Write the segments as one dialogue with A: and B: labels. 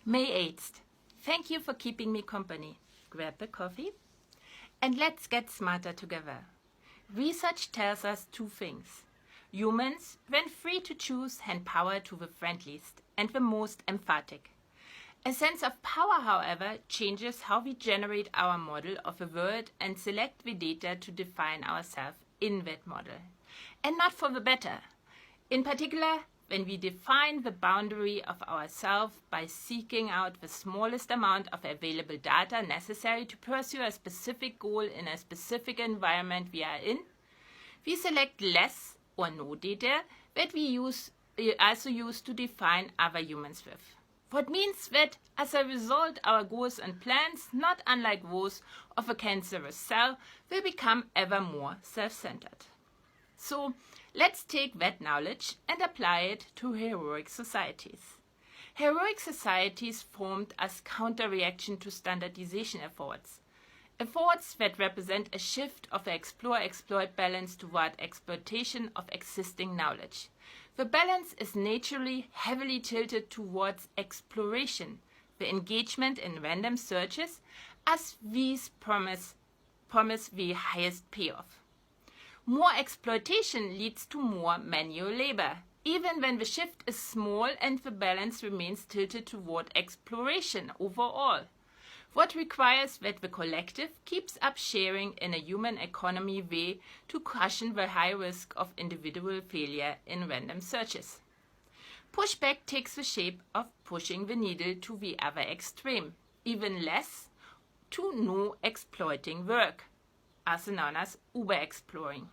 A: May 8th. Thank you for keeping me company. Grab a coffee and let's get smarter together. Research tells us two things. Humans, when free to choose, hand power to the friendliest and the most emphatic. A sense of power, however, changes how we generate our model of a world and select the data to define ourselves in that model. And not for the better. In particular, when we define the boundary of ourselves by seeking out the smallest amount of available data necessary to pursue a specific goal in a specific environment we are in, we select less or no data that we also use to define other humans with. What means that, as a result, our goals and plans, not unlike those of a cancerous cell, will become ever more self-centered. So, let's take that knowledge and apply it to heroic societies. Heroic societies formed as counter-reaction to standardization efforts. Efforts that represent a shift of the explore-exploit balance toward exploitation of existing knowledge. The balance is naturally heavily tilted towards exploration, the engagement in random searches, as these promise the highest payoff. More exploitation leads to more manual labor, even when the shift is small and the balance remains tilted toward exploration overall. What requires that the collective keeps up sharing in a human economy way to cushion the high risk of individual failure in random searches. Pushback takes the shape of pushing the needle to the other extreme, even less to no exploiting work, also known as uber-exploring.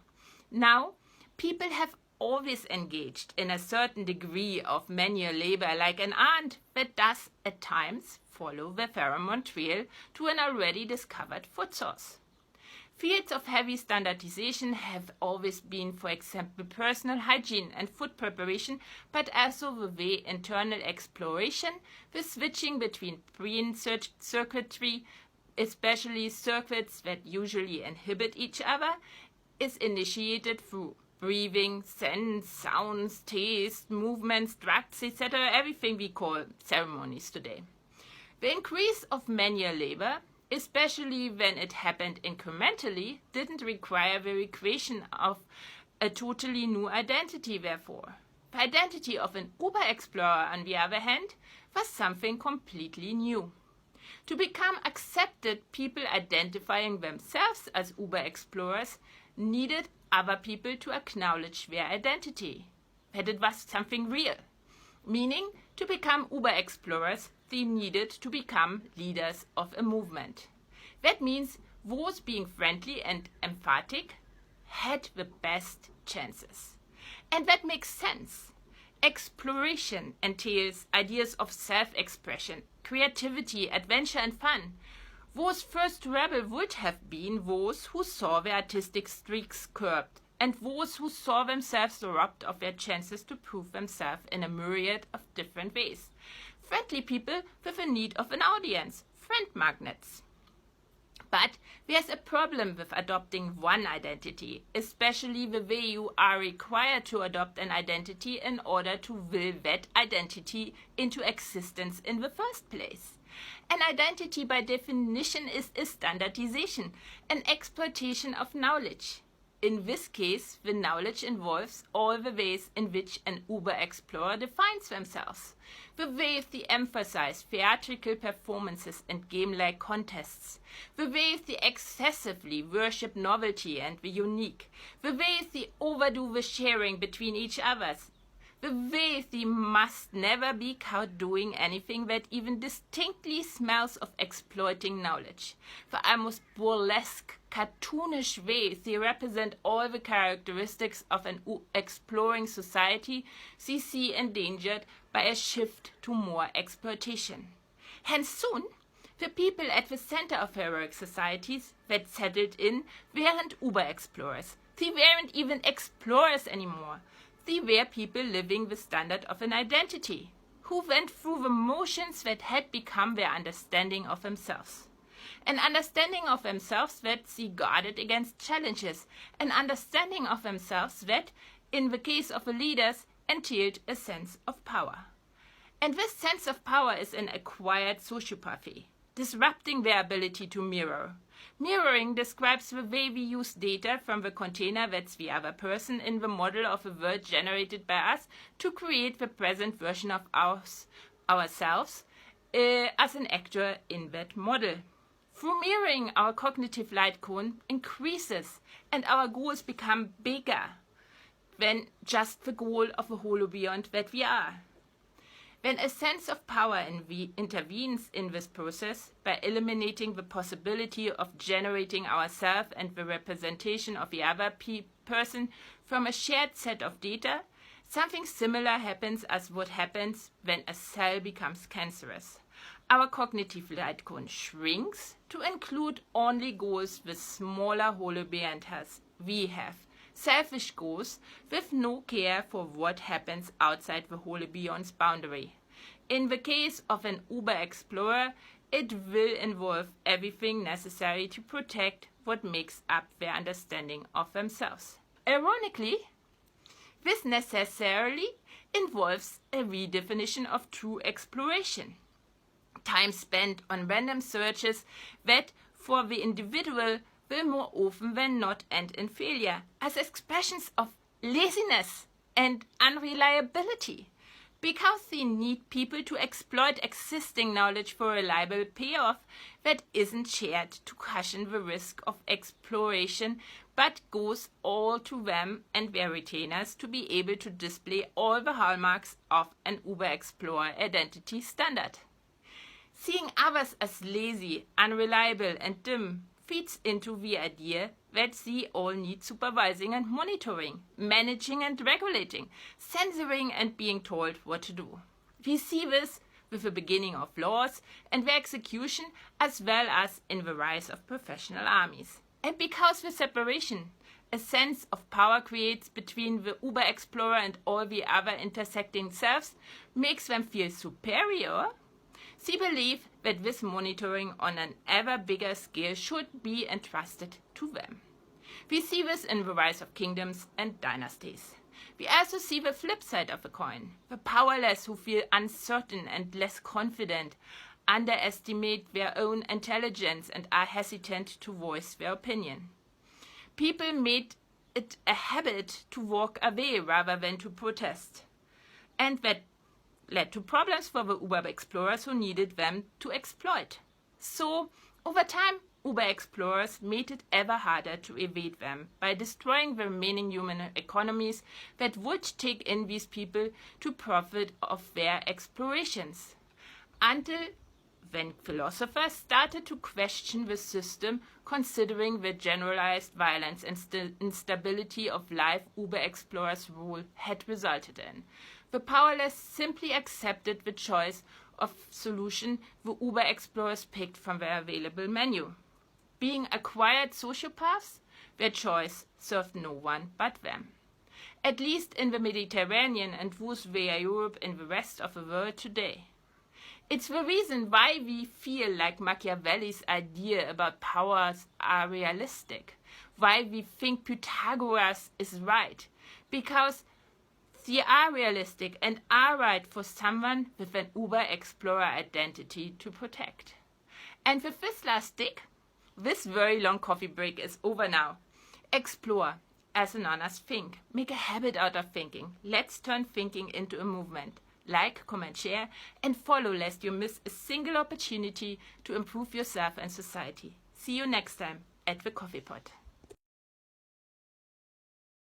A: Now, people have always engaged in a certain degree of manual labor like an ant that does at times follow the pheromone trail to an already discovered food source. Fields of heavy standardization have always been, for example, personal hygiene and food preparation, but also the way internal exploration, the switching between brain circuitry, especially circuits that usually inhibit each other, is initiated through breathing, sense, sounds, taste, movements, drugs, etc., everything we call ceremonies today. The increase of manual labor, especially when it happened incrementally, didn't require the creation of a totally new identity, therefore. The identity of an uber-explorer, on the other hand, was something completely new. To become accepted, people identifying themselves as uber-explorers needed other people to acknowledge their identity, that it was something real. Meaning, to become uber-explorers, they needed to become leaders of a movement. That means those being friendly and emphatic had the best chances. And that makes sense. Exploration entails ideas of self-expression, creativity, adventure and fun. Those first rebels would have been those who saw their artistic streaks curbed, and those who saw themselves robbed of their chances to prove themselves in a myriad of different ways. Friendly people with a need of an audience, friend magnets. But there's a problem with adopting one identity, especially the way you are required to adopt an identity in order to will that identity into existence in the first place. An identity by definition is a standardization, an exploitation of knowledge. In this case, the knowledge involves all the ways in which an uber-explorer defines themselves. The ways they emphasize theatrical performances and game-like contests. The ways they excessively worship novelty and the unique. The ways they overdo the sharing between each others. The ways they must never be caught doing anything that even distinctly smells of exploiting knowledge. The almost burlesque, cartoonish ways they represent all the characteristics of an exploring society they see endangered by a shift to more exploitation. Hence soon, the people at the center of heroic societies that settled in weren't uber-explorers. They weren't even explorers anymore. They were people living the standard of an identity, who went through the motions that had become their understanding of themselves. An understanding of themselves that they guarded against challenges, an understanding of themselves that, in the case of the leaders, entailed a sense of power. And this sense of power is an acquired sociopathy, disrupting their ability to mirror. Mirroring describes the way we use data from the container that's the other person in the model of a world generated by us to create the present version of ourselves as an actor in that model. Through mirroring, our cognitive light cone increases and our goals become bigger than just the goal of a holobeyond that we are. When a sense of power intervenes in this process by eliminating the possibility of generating ourselves and the representation of the other person from a shared set of data, something similar happens as what happens when a cell becomes cancerous. Our cognitive light cone shrinks to include only goals with smaller holobeyonds we have. Selfish goals with no care for what happens outside the holobeyond's boundary. In the case of an Uber explorer, it will involve everything necessary to protect what makes up their understanding of themselves. Ironically, this necessarily involves a redefinition of true exploration. Time spent on random searches that, for the individual, will more often than not end in failure, as expressions of laziness and unreliability, because they need people to exploit existing knowledge for a reliable payoff that isn't shared to cushion the risk of exploration, but goes all to them and their retainers to be able to display all the hallmarks of an Uber Explorer identity standard. Seeing others as lazy, unreliable, and dim feeds into the idea that they all need supervising and monitoring, managing and regulating, censoring and being told what to do. We see this with the beginning of laws and their execution, as well as in the rise of professional armies. And because the separation a sense of power creates between the Uber Explorer and all the other intersecting selves makes them feel superior, they believe that this monitoring on an ever bigger scale should be entrusted to them. We see this in the rise of kingdoms and dynasties. We also see the flip side of the coin. The powerless who feel uncertain and less confident, underestimate their own intelligence and are hesitant to voice their opinion. People made it a habit to walk away rather than to protest. And that led to problems for the Uber explorers who needed them to exploit. So, over time, Uber explorers made it ever harder to evade them by destroying the remaining human economies that would take in these people to profit of their explorations. Until when philosophers started to question the system, considering the generalized violence and instability of life Uber explorers' rule had resulted in. The powerless simply accepted the choice of solution the Uber explorers picked from their available menu. Being acquired sociopaths, their choice served no one but them. At least in the Mediterranean and thus via Europe and the rest of the world today. It's the reason why we feel like Machiavelli's idea about powers are realistic, why we think Pythagoras is right, because they are realistic and are right for someone with an Uber Explorer identity to protect. And with this last stick, this very long coffee break is over now. Explore, as an honest think. Make a habit out of thinking. Let's turn thinking into a movement. Like, comment, share, and follow lest you miss a single opportunity to improve yourself and society. See you next time at the Coffee Pot.